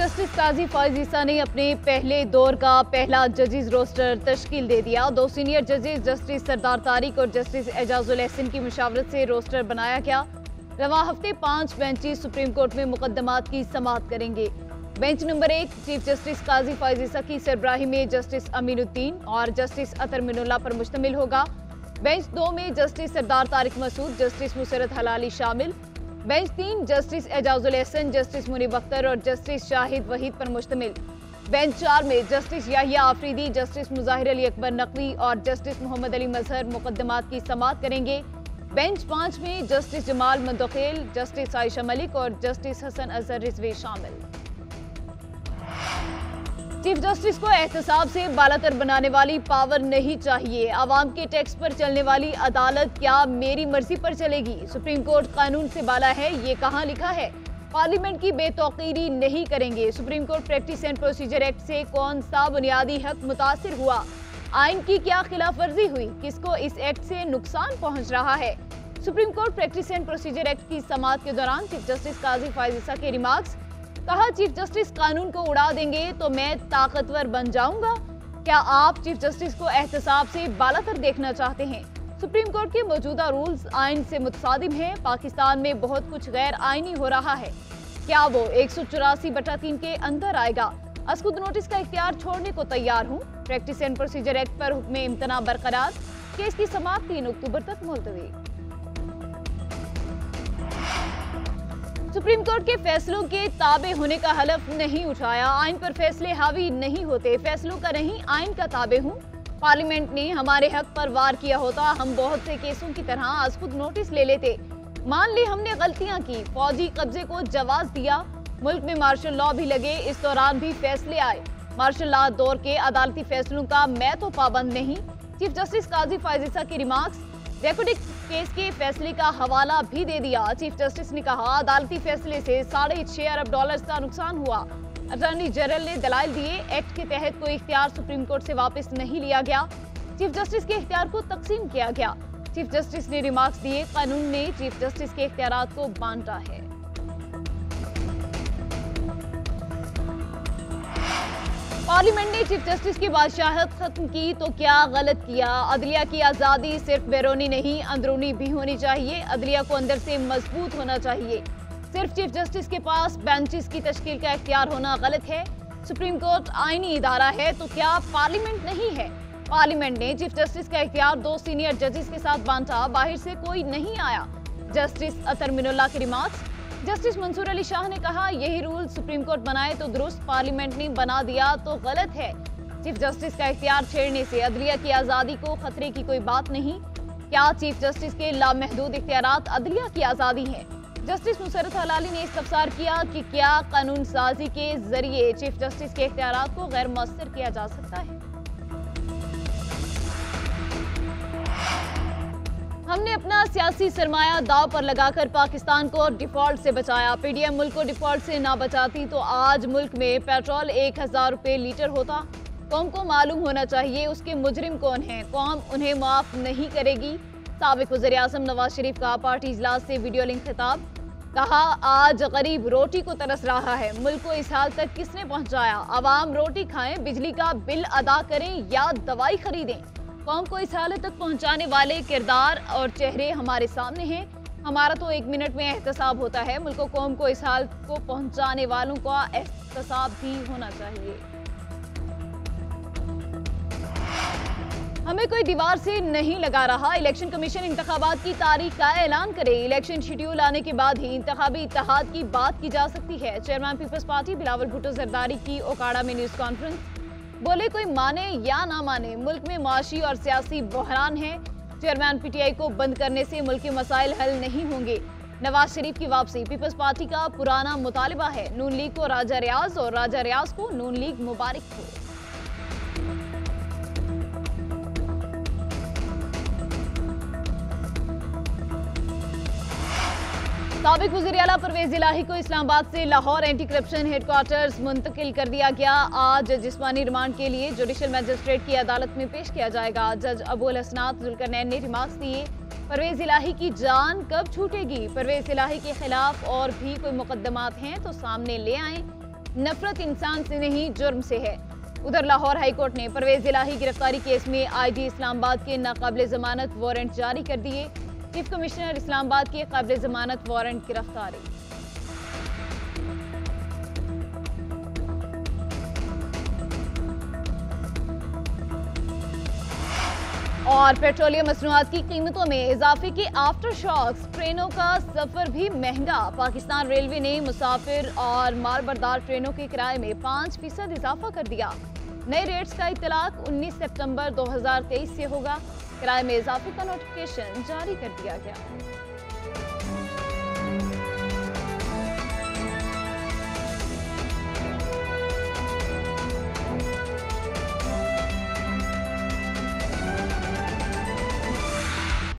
Justice काजी फॉयज ईसा ने अपने पहले दौर का पहला जजेस रोस्टर तश्कील दे दिया। 2 सीनियर जजेस जस्टिस सरदार तारिक और जस्टिस एजाजुल एहसन की मुशावरत से रोस्टर बनाया गया। रवां हफ्ते 5 बेंचेस सुप्रीम कोर्ट में मुकदमात की समाअत करेंगे। बेंच नंबर 1 चीफ जस्टिस काजी फॉयज ईसा की सरबराही में जस्टिस अमीनुद्दीन और जस्टिस अतर मिनुल्लाह पर मुश्तमिल होगा। बेंच 2 में जस्टिस सरदार तारिक मसूद, जस्टिस मुसरत हलाली शामिल। Bench 3 justice Ijazul Ahsan, justice Munib Akhtar और जस्टिस शाहिद वहीद पर मुश्तमिल। बेंच 4 में जस्टिस याहिया आफरीदी, जस्टिस मुजाहिर अली अकबर नकवी और जस्टिस मोहम्मद अली मजहर मुकदमात की समाअत करेंगे। बेंच 5 में जस्टिस जमाल मंदखेल, जस्टिस आयशा मलिक और जस्टिस हसन अजहर रिजवी शामिल। चीफ जस्टिस को एहतसाब से बालातर बनाने वाली पावर नहीं चाहिए। आवाम के टैक्स पर चलने वाली अदालत क्या मेरी मर्जी पर चलेगी? सुप्रीम कोर्ट कानून से बाला है, ये कहाँ लिखा है? पार्लियामेंट की बेतौकीरी नहीं करेंगे। Supreme court practice and procedure act से कौन सा बुनियादी हक मुतासिर हुआ? आइन की क्या खिलाफ वर्जी हुई? किसको इस एक्ट से नुकसान पहुंच रहा है? Supreme court practice and procedure act की समाअत के दौरान चीफ जस्टिस काजी फॉयज ईसा के रिमार्क्स। कहा, चीफ जस्टिस कानून को उड़ा देंगे तो मैं ताकतवर बन जाऊंगा। क्या आप चीफ जस्टिस को एहतसाब से बालातर देखना चाहते हैं? सुप्रीम कोर्ट के मौजूदा रूल्स आइन से मुतसादिम हैं। पाकिस्तान में बहुत कुछ गैर आइनी हो रहा है। क्या वो 184/3 के अंदर आएगा? अस्कुद नोटिस का इख्तियार छोड़ने को तैयार हूँ। प्रैक्टिस एंड प्रोसीजर एक्ट पर हुक्म इम्तना बरकरार। केस की समाअत 3 अक्टूबर तक मुलतवी। सुप्रीम कोर्ट के फैसलों के ताबे होने का हलफ नहीं उठाया। आइन पर फैसले हावी नहीं होते। फैसलों का नहीं, आइन का ताबे हूँ। पार्लियामेंट ने हमारे हक पर वार किया होता, हम बहुत से केसों की तरह आज खुद नोटिस ले लेते। मान ली हमने गलतियां की, फौजी कब्जे को जवाब दिया, मुल्क में मार्शल लॉ भी लगे, इस दौरान भी फैसले आए। मार्शल लॉ दौर के अदालती फैसलों का मैं तो पाबंद नहीं। चीफ जस्टिस काजी फॉयज ईसा के रिमार्क्स। रेकोर्डिक केस के फैसले का हवाला भी दे दिया। चीफ जस्टिस ने कहा, अदालती फैसले से $6.5 अरब का नुकसान हुआ। अटॉर्नी जनरल ने दलाइल दिए। एक्ट के तहत कोई इख्तियार सुप्रीम कोर्ट से वापस नहीं लिया गया। चीफ जस्टिस के इख्तियार को तकसीम किया गया। चीफ जस्टिस ने रिमार्क्स दिए, कानून ने चीफ जस्टिस के इख्तियारात को बांटा है। पार्लियामेंट ने चीफ जस्टिस की बादशाहत खत्म की तो क्या गलत किया? अदलिया की आज़ादी सिर्फ बैरूनी नहीं, अंदरूनी भी होनी चाहिए। अदलिया को अंदर से मजबूत होना चाहिए। सिर्फ चीफ जस्टिस के पास बेंचेस की तश्कील का इख्तियार होना गलत है। सुप्रीम कोर्ट आईनी इदारा है तो क्या पार्लियामेंट नहीं है? पार्लियामेंट ने चीफ जस्टिस का इख्तियार 2 सीनियर जजेस के साथ बांटा। बाहर से कोई नहीं आया। जस्टिस अतर मिनुल्लाह के रिमार्क्स। जस्टिस मंसूर अली शाह ने कहा, यही रूल सुप्रीम कोर्ट बनाए तो दुरुस्त, पार्लियामेंट ने बना दिया तो गलत है। चीफ जस्टिस का इख्तियार छेड़ने से अदलिया की आज़ादी को खतरे की कोई बात नहीं। क्या चीफ जस्टिस के लामहदूद इख्तियारात अदलिया की आज़ादी है? जस्टिस मुसरत हलाली ने इस्तफसार किया कि क्या कानून साजी के जरिए चीफ जस्टिस के इख्तियारात को गैर मौसर किया जा सकता है? हमने अपना सियासी सरमाया दाव पर लगाकर पाकिस्तान को डिफॉल्ट से बचाया। पीडीएम मुल्क को डिफॉल्ट से ना बचाती तो आज मुल्क में पेट्रोल 1000 रुपए लीटर होता। कौम को मालूम होना चाहिए उसके मुजरिम कौन हैं। कौम उन्हें माफ नहीं करेगी। साबिक वज़ीर आज़म नवाज शरीफ का पार्टी इजलास से वीडियो लिंक खिताब। कहा, आज गरीब रोटी को तरस रहा है। मुल्क को इस हाल तक किसने पहुंचाया? आवाम रोटी खाएं, बिजली का बिल अदा करें या दवाई खरीदें। कौम को इस हालत तक पहुंचाने वाले किरदार और चेहरे हमारे सामने हैं। हमारा तो 1 मिनट में एहतसाब होता है। मुल्क कौम को इस हालत को पहुंचाने वालों का एहतसाब भी होना चाहिए। हमें कोई दीवार से नहीं लगा रहा। इलेक्शन कमीशन इंतखाबात की तारीख का ऐलान करे। इलेक्शन शेड्यूल आने के बाद ही इंतखाबी इत्तेहाद की बात की जा सकती है। चेयरमैन पीपल्स पार्टी बिलावल भुट्टो जरदारी की ओकाड़ा में न्यूज कॉन्फ्रेंस। बोले, कोई माने या ना माने, मुल्क में माशी और सियासी बहरान है। चेयरमैन पीटीआई को बंद करने से मुल्क के मसाइल हल नहीं होंगे। नवाज शरीफ की वापसी पीपल्स पार्टी का पुराना मुतालिबा है। नून लीग को राजा रियाज और राजा रियाज को नून लीग मुबारक हो। साबिक वज़ीर आला परवेज इलाही को इस्लामाबाद से लाहौर एंटी करप्शन हेडक्वार्टर्स मुंतकिल कर दिया गया। आज जिस्मानी रिमांड के लिए जुडिशल मजिस्ट्रेट की अदालत में पेश किया जाएगा। जज अबुल हसनात जुल्करनैन ने रिमार्क्स दिए। परवेज इलाही की जान कब छूटेगी? परवेज इलाही के खिलाफ और भी कोई मुकदमात हैं तो सामने ले आएं। नफरत इंसान से नहीं जुर्म से है। उधर लाहौर हाईकोर्ट ने परवेज इलाही गिरफ्तारी केस में आईजी इस्लामाबाद के नाकाबिले जमानत वारंट जारी कर दिए। चीफ कमिश्नर इस्लामाबाद के काबिले जमानत वारंट गिरफ्तारी। और पेट्रोलियम मसनूआत की कीमतों में इजाफे के आफ्टर शॉक्स, ट्रेनों का सफर भी महंगा। पाकिस्तान रेलवे ने मुसाफिर और मालबरदार ट्रेनों के किराए में 5% इजाफा कर दिया। नए रेट्स का इतलाक 19 सितंबर 2023 से होगा। किराए में इजाफे का नोटिफिकेशन जारी कर दिया गया।